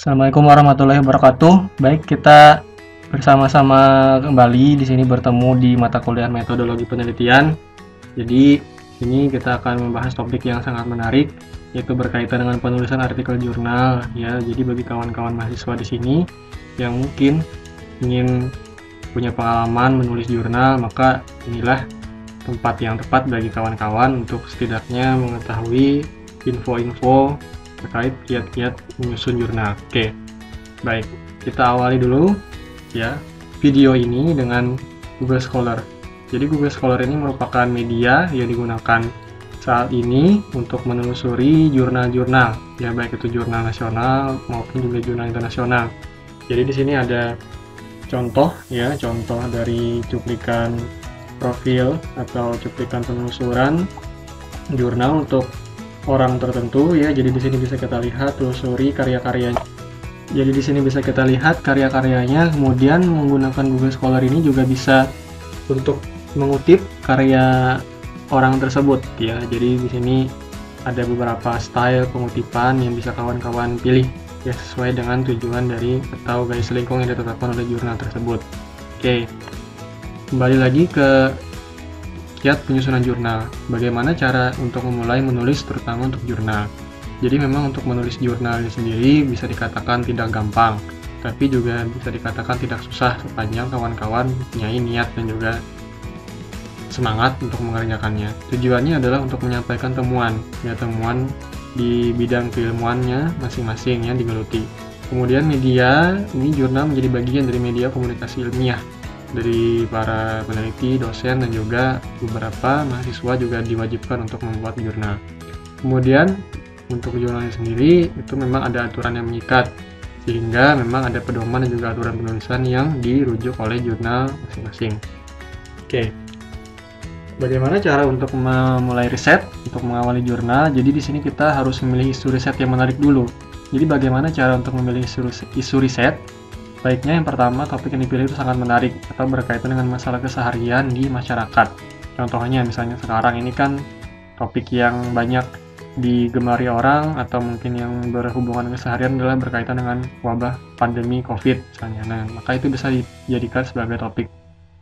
Assalamualaikum warahmatullahi wabarakatuh. Baik, kita bersama-sama kembali di sini bertemu di mata kuliah metodologi penelitian. Jadi, ini kita akan membahas topik yang sangat menarik, yaitu berkaitan dengan penulisan artikel jurnal. Ya, jadi bagi kawan-kawan mahasiswa di sini yang mungkin ingin punya pengalaman menulis jurnal, maka inilah tempat yang tepat bagi kawan-kawan untuk setidaknya mengetahui info-info terkait kiat-kiat menyusun jurnal. Oke, baik, kita awali dulu ya video ini dengan Google Scholar. Jadi Google Scholar ini merupakan media yang digunakan saat ini untuk menelusuri jurnal-jurnal, ya baik itu jurnal nasional maupun juga jurnal internasional. Jadi di sini ada contoh dari cuplikan profil atau cuplikan penelusuran jurnal untuk orang tertentu ya. Jadi di sini bisa kita lihat telusuri karya-karyanya. Jadi di sini bisa kita lihat karya-karyanya. Kemudian menggunakan Google Scholar ini juga bisa untuk mengutip karya orang tersebut ya. Jadi di sini ada beberapa style pengutipan yang bisa kawan-kawan pilih ya sesuai dengan tujuan dari atau garis lingkung yang ditetapkan oleh jurnal tersebut. Oke. Kembali lagi ke kiat penyusunan jurnal. Bagaimana cara untuk memulai menulis terutama untuk jurnal. Jadi memang untuk menulis jurnal ini sendiri bisa dikatakan tidak gampang, tapi juga bisa dikatakan tidak susah sepanjang kawan-kawan punya niat dan juga semangat untuk mengerjakannya. Tujuannya adalah untuk menyampaikan temuan di bidang keilmuannya masing-masing yang digeluti. Kemudian media, ini jurnal menjadi bagian dari media komunikasi ilmiah dari para peneliti, dosen, dan juga beberapa mahasiswa juga diwajibkan untuk membuat jurnal. Kemudian untuk jurnalnya sendiri itu memang ada aturan yang mengikat, sehingga memang ada pedoman dan juga aturan penulisan yang dirujuk oleh jurnal masing-masing. Oke, bagaimana cara untuk memulai riset untuk mengawali jurnal? Jadi di sini kita harus memilih isu riset yang menarik dulu. Jadi bagaimana cara untuk memilih isu riset? Baiknya yang pertama, topik yang dipilih itu sangat menarik atau berkaitan dengan masalah keseharian di masyarakat. Contohnya misalnya sekarang ini kan topik yang banyak digemari orang atau mungkin yang berhubungan keseharian adalah berkaitan dengan wabah pandemi COVID misalnya. Nah, maka itu bisa dijadikan sebagai topik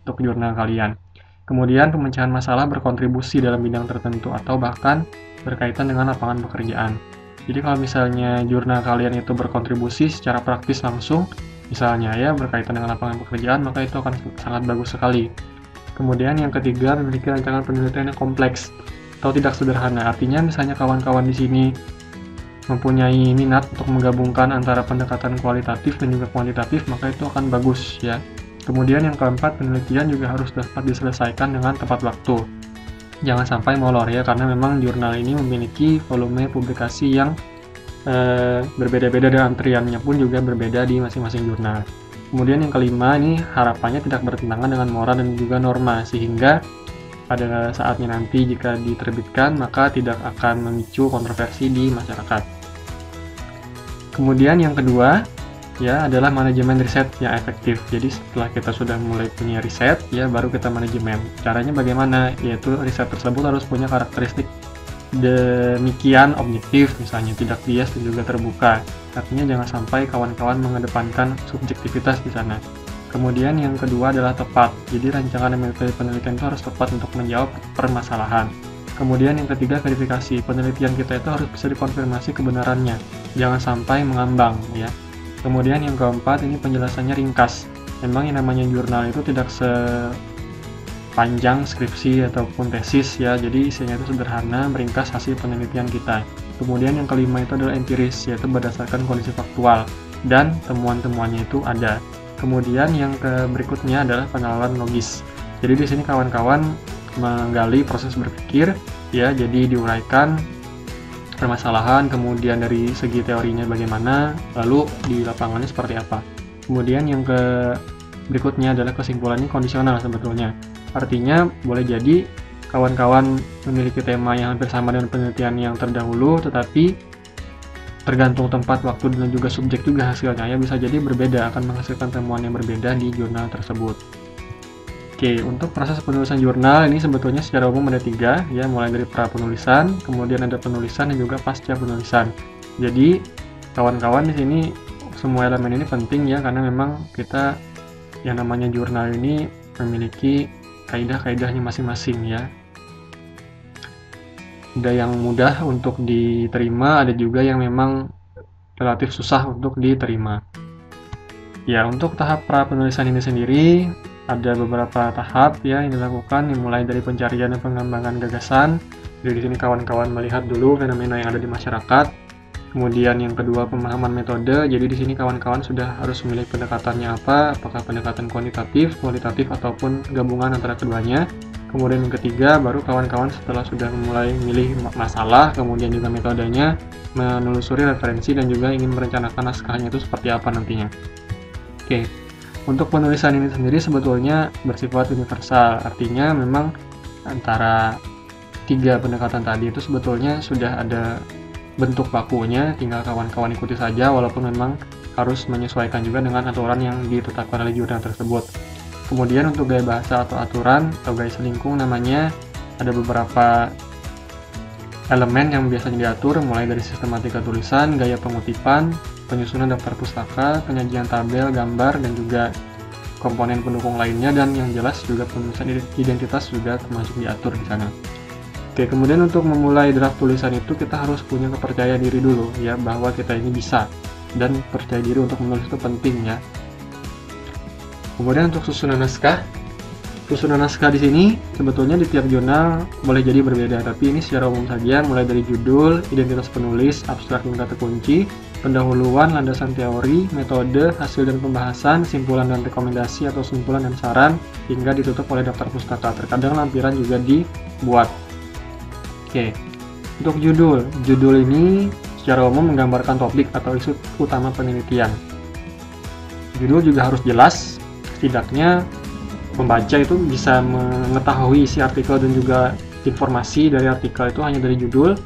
untuk jurnal kalian. Kemudian pemecahan masalah berkontribusi dalam bidang tertentu atau bahkan berkaitan dengan lapangan pekerjaan. Jadi kalau misalnya jurnal kalian itu berkontribusi secara praktis langsung, misalnya ya berkaitan dengan lapangan pekerjaan, maka itu akan sangat bagus sekali. Kemudian yang ketiga, memiliki rancangan penelitian yang kompleks atau tidak sederhana. Artinya misalnya kawan-kawan di sini mempunyai minat untuk menggabungkan antara pendekatan kualitatif dan juga kuantitatif, maka itu akan bagus ya. Kemudian yang keempat, penelitian juga harus dapat diselesaikan dengan tepat waktu. Jangan sampai molor ya, karena memang jurnal ini memiliki volume publikasi yang berbeda-beda dan antriannya pun juga berbeda di masing-masing jurnal. Kemudian yang kelima, ini harapannya tidak bertentangan dengan moral dan juga norma, sehingga pada saatnya nanti jika diterbitkan maka tidak akan memicu kontroversi di masyarakat. Kemudian yang kedua ya adalah manajemen riset yang efektif. Jadi setelah kita sudah mulai punya riset ya baru kita manajemen. Caranya bagaimana? Yaitu riset tersebut harus punya karakteristik demikian objektif, misalnya tidak bias dan juga terbuka. Artinya jangan sampai kawan-kawan mengedepankan subjektivitas di sana. Kemudian yang kedua adalah tepat. Jadi rancangan dan metode penelitian itu harus tepat untuk menjawab permasalahan. Kemudian yang ketiga, verifikasi. Penelitian kita itu harus bisa dikonfirmasi kebenarannya. Jangan sampai mengambang ya. Kemudian yang keempat, ini penjelasannya ringkas. Memang yang namanya jurnal itu tidak panjang skripsi ataupun tesis ya, jadi isinya itu sederhana, meringkas hasil penelitian kita. Kemudian yang kelima itu adalah empiris, yaitu berdasarkan kondisi faktual dan temuan-temuannya itu ada. Kemudian yang berikutnya adalah penalaran logis. Jadi di sini kawan-kawan menggali proses berpikir ya, jadi diuraikan permasalahan, kemudian dari segi teorinya bagaimana, lalu di lapangannya seperti apa. Kemudian yang berikutnya adalah kesimpulannya kondisional sebetulnya. Artinya boleh jadi kawan-kawan memiliki tema yang hampir sama dengan penelitian yang terdahulu, tetapi tergantung tempat, waktu, dan juga subjek juga hasilnya ya bisa jadi berbeda, akan menghasilkan temuan yang berbeda di jurnal tersebut. Oke, untuk proses penulisan jurnal ini sebetulnya secara umum ada 3 ya, mulai dari pra penulisan, kemudian ada penulisan dan juga pasca penulisan. Jadi kawan-kawan di sini semua elemen ini penting ya, karena memang kita yang namanya jurnal ini memiliki kaidah-kaidahnya masing-masing ya. Ada yang mudah untuk diterima, ada juga yang memang relatif susah untuk diterima. Ya, untuk tahap pra penulisan ini sendiri ada beberapa tahap ya yang dilakukan, dimulai dari pencarian dan pengembangan gagasan. Jadi di sini kawan-kawan melihat dulu fenomena yang ada di masyarakat. Kemudian yang kedua, pemahaman metode. Jadi di sini kawan-kawan sudah harus memilih pendekatannya apa, apakah pendekatan kuantitatif, kualitatif, ataupun gabungan antara keduanya. Kemudian yang ketiga, baru kawan-kawan setelah sudah mulai memilih masalah, kemudian juga metodenya, menelusuri referensi, dan juga ingin merencanakan naskahnya itu seperti apa nantinya. Oke, untuk penulisan ini sendiri sebetulnya bersifat universal, artinya memang antara tiga pendekatan tadi itu sebetulnya sudah ada bentuk bakunya, tinggal kawan-kawan ikuti saja, walaupun memang harus menyesuaikan juga dengan aturan yang ditetapkan oleh jurnal tersebut. Kemudian untuk gaya bahasa atau aturan atau gaya selingkung namanya, ada beberapa elemen yang biasanya diatur, mulai dari sistematika tulisan, gaya pengutipan, penyusunan daftar pustaka, penyajian tabel, gambar, dan juga komponen pendukung lainnya, dan yang jelas juga penulisan identitas juga termasuk diatur di sana. Oke, kemudian untuk memulai draft tulisan itu kita harus punya kepercayaan diri dulu ya, bahwa kita ini bisa, dan percaya diri untuk menulis itu penting ya. Kemudian untuk susunan naskah di sini sebetulnya di tiap jurnal boleh jadi berbeda, tapi ini secara umum saja, mulai dari judul, identitas penulis, abstrak dan kata kunci, pendahuluan, landasan teori, metode, hasil dan pembahasan, simpulan dan rekomendasi atau simpulan dan saran, hingga ditutup oleh daftar pustaka. Terkadang lampiran juga dibuat. Oke, untuk judul ini secara umum menggambarkan topik atau isu utama penelitian. Judul juga harus jelas, setidaknya pembaca itu bisa mengetahui isi artikel dan juga informasi dari artikel itu hanya dari judul.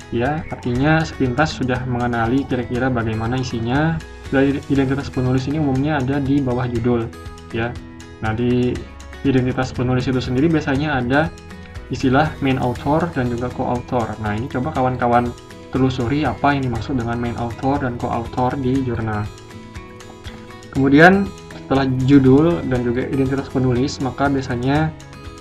Ya, artinya sepintas sudah mengenali kira-kira bagaimana isinya. Dari identitas penulis ini umumnya ada di bawah judul, ya. Nah, di identitas penulis itu sendiri biasanya ada istilah main author dan juga co-author. Nah, ini coba kawan-kawan telusuri apa yang dimaksud dengan main author dan co-author di jurnal. Kemudian setelah judul dan juga identitas penulis, maka biasanya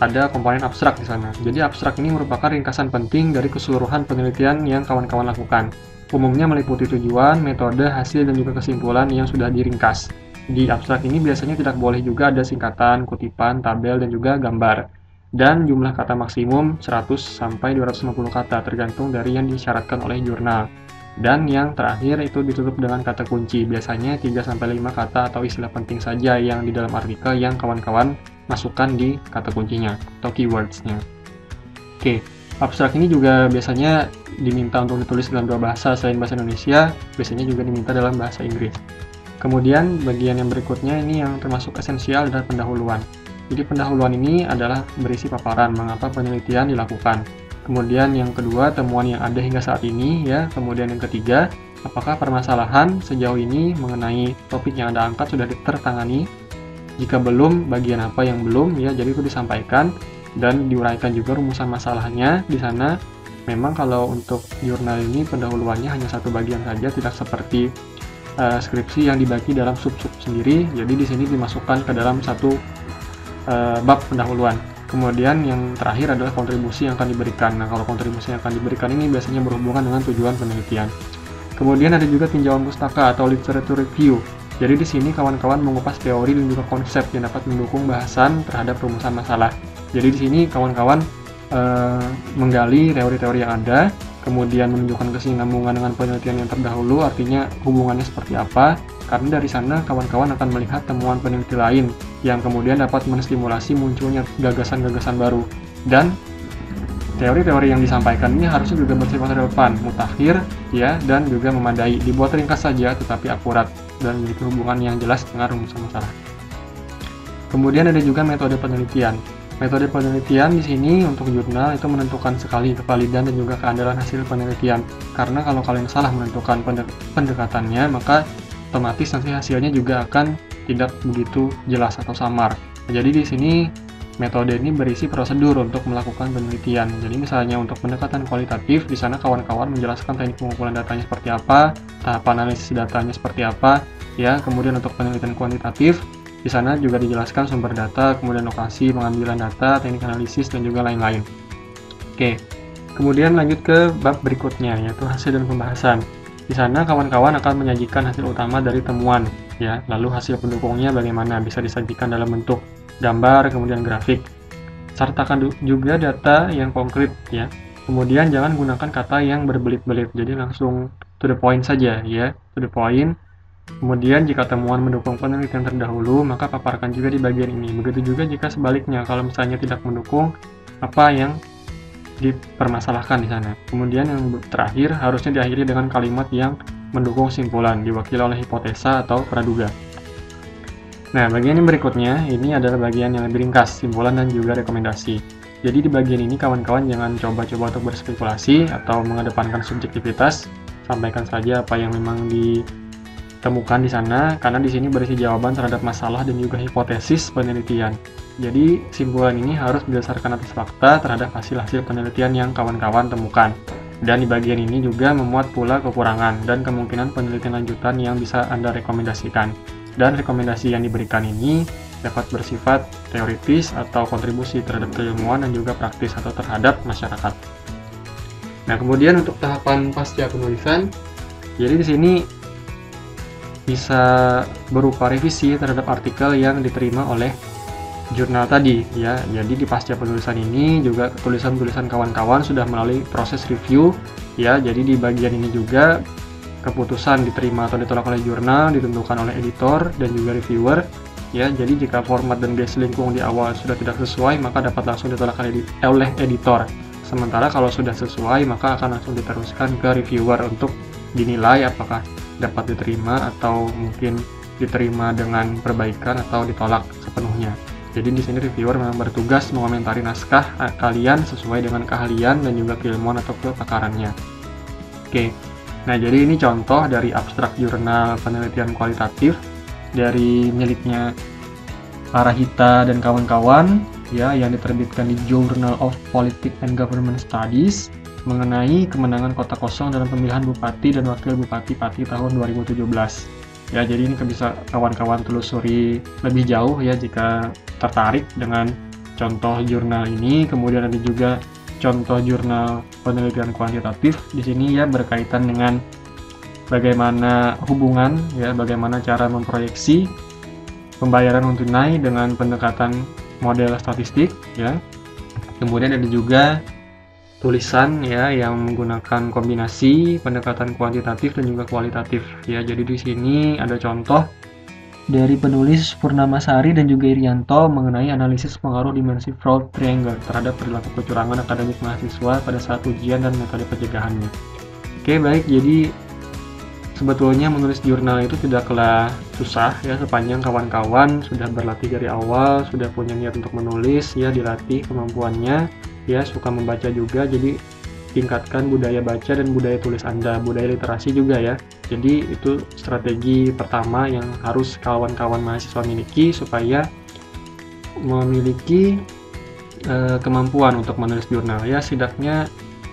ada komponen abstrak di sana. Jadi abstrak ini merupakan ringkasan penting dari keseluruhan penelitian yang kawan-kawan lakukan. Umumnya meliputi tujuan, metode, hasil, dan juga kesimpulan yang sudah diringkas. Di abstrak ini biasanya tidak boleh juga ada singkatan, kutipan, tabel, dan juga gambar. Dan jumlah kata maksimum 100 sampai 250 kata tergantung dari yang disyaratkan oleh jurnal. Dan yang terakhir itu ditutup dengan kata kunci, biasanya 3 sampai 5 kata atau istilah penting saja yang di dalam artikel yang kawan-kawan masukkan di kata kuncinya atau keywords-nya. Oke, abstrak ini juga biasanya diminta untuk ditulis dalam dua bahasa selain bahasa Indonesia, biasanya juga diminta dalam bahasa Inggris. Kemudian bagian yang berikutnya ini yang termasuk esensial adalah pendahuluan. Jadi pendahuluan ini adalah berisi paparan mengapa penelitian dilakukan. Kemudian yang kedua, temuan yang ada hingga saat ini ya. Kemudian yang ketiga, apakah permasalahan sejauh ini mengenai topik yang Anda angkat sudah tertangani? Jika belum, bagian apa yang belum ya. Jadi itu disampaikan dan diuraikan juga rumusan masalahnya di sana. Memang kalau untuk jurnal ini pendahuluannya hanya satu bagian saja, tidak seperti skripsi yang dibagi dalam sub-sub sendiri. Jadi di sini dimasukkan ke dalam satu bab pendahuluan. Kemudian yang terakhir adalah kontribusi yang akan diberikan. Nah, kalau kontribusi yang akan diberikan ini biasanya berhubungan dengan tujuan penelitian. Kemudian ada juga tinjauan pustaka atau literature review. Jadi di sini kawan-kawan mengupas teori dan juga konsep yang dapat mendukung bahasan terhadap rumusan masalah. Jadi di sini kawan-kawan menggali teori-teori yang ada, kemudian menunjukkan kesinambungan dengan penelitian yang terdahulu, artinya hubungannya seperti apa. Karena dari sana kawan-kawan akan melihat temuan peneliti lain yang kemudian dapat menstimulasi munculnya gagasan-gagasan baru. Dan teori-teori yang disampaikan ini harusnya juga bersifat relevan, mutakhir, ya, dan juga memadai. Dibuat ringkas saja tetapi akurat dan memiliki hubungan yang jelas dengan rumusan masalah. Kemudian ada juga metode penelitian. Metode penelitian di sini untuk jurnal itu menentukan sekali kevalidan dan juga keandalan hasil penelitian. Karena kalau kalian salah menentukan pendekatannya, maka otomatis nanti hasilnya juga akan tidak begitu jelas atau samar. Jadi di sini metode ini berisi prosedur untuk melakukan penelitian. Jadi misalnya untuk pendekatan kualitatif, di sana kawan-kawan menjelaskan teknik pengumpulan datanya seperti apa, tahap analisis datanya seperti apa, ya. Kemudian untuk penelitian kuantitatif, di sana juga dijelaskan sumber data, kemudian lokasi pengambilan data, teknik analisis, dan juga lain-lain. Oke, kemudian lanjut ke bab berikutnya, yaitu hasil dan pembahasan. Di sana kawan-kawan akan menyajikan hasil utama dari temuan, ya. Lalu hasil pendukungnya bagaimana, bisa disajikan dalam bentuk gambar, kemudian grafik. Sertakan juga data yang konkret, ya. Kemudian jangan gunakan kata yang berbelit-belit, jadi langsung to the point saja, ya, to the point. Kemudian jika temuan mendukung penelitian terdahulu, maka paparkan juga di bagian ini. Begitu juga jika sebaliknya, kalau misalnya tidak mendukung apa yang dipermasalahkan di sana. Kemudian yang terakhir harusnya diakhiri dengan kalimat yang mendukung simpulan, diwakili oleh hipotesa atau praduga. Nah, bagian yang berikutnya, ini adalah bagian yang lebih ringkas, simpulan dan juga rekomendasi. Jadi di bagian ini kawan-kawan jangan coba-coba untuk berspekulasi atau mengedepankan subjektivitas, sampaikan saja apa yang memang ditemukan di sana, karena di sini berisi jawaban terhadap masalah dan juga hipotesis penelitian. Jadi simpulan ini harus berdasarkan atas fakta terhadap hasil-hasil penelitian yang kawan-kawan temukan. Dan di bagian ini juga memuat pula kekurangan dan kemungkinan penelitian lanjutan yang bisa Anda rekomendasikan. Dan rekomendasi yang diberikan ini dapat bersifat teoritis atau kontribusi terhadap keilmuan dan juga praktis atau terhadap masyarakat. Nah, kemudian untuk tahapan pasca penulisan, jadi di sini bisa berupa revisi terhadap artikel yang diterima oleh jurnal tadi, ya. Jadi di pasca penulisan ini juga tulisan-tulisan kawan-kawan sudah melalui proses review, ya. Jadi di bagian ini juga keputusan diterima atau ditolak oleh jurnal ditentukan oleh editor dan juga reviewer, ya. Jadi jika format dan garis lingkung di awal sudah tidak sesuai, maka dapat langsung ditolak oleh editor. Sementara kalau sudah sesuai, maka akan langsung diteruskan ke reviewer untuk dinilai apakah dapat diterima atau mungkin diterima dengan perbaikan atau ditolak sepenuhnya. Jadi di sini reviewer memang bertugas mengomentari naskah kalian sesuai dengan keahlian dan juga keilmuan atau kepakarannya. Oke. Nah, jadi ini contoh dari abstrak jurnal penelitian kualitatif dari miliknya Parahita dan kawan-kawan, ya, yang diterbitkan di Journal of Politics and Government Studies mengenai kemenangan kota kosong dalam pemilihan bupati dan wakil bupati Pati tahun 2017. Ya, jadi ini bisa kawan-kawan telusuri lebih jauh, ya, jika tertarik dengan contoh jurnal ini. Kemudian ada juga contoh jurnal penelitian kuantitatif di sini, ya, berkaitan dengan bagaimana hubungan, ya, bagaimana cara memproyeksi pembayaran non tunai dengan pendekatan model statistik, ya. Kemudian ada juga tulisan, ya, yang menggunakan kombinasi pendekatan kuantitatif dan juga kualitatif, ya. Jadi di sini ada contoh dari penulis Purnamasari dan juga Irianto mengenai analisis pengaruh dimensi fraud triangle terhadap perilaku kecurangan akademik mahasiswa pada saat ujian dan metode pencegahannya. Oke, baik, jadi sebetulnya menulis jurnal itu tidaklah susah, ya, sepanjang kawan-kawan sudah berlatih dari awal, sudah punya niat untuk menulis, ya, dilatih kemampuannya, ya, suka membaca juga. Jadi tingkatkan budaya baca dan budaya tulis Anda, budaya literasi juga, ya. Jadi itu strategi pertama yang harus kawan-kawan mahasiswa miliki supaya memiliki kemampuan untuk menulis jurnal, ya. Setidaknya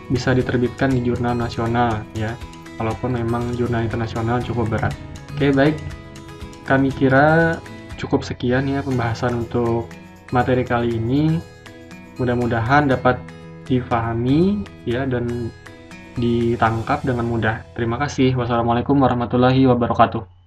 bisa diterbitkan di jurnal nasional, ya, walaupun memang jurnal internasional cukup berat. Oke, baik, kami kira cukup sekian, ya, pembahasan untuk materi kali ini. Mudah-mudahan dapat difahami, ya, dan ditangkap dengan mudah. Terima kasih. Wassalamualaikum warahmatullahi wabarakatuh.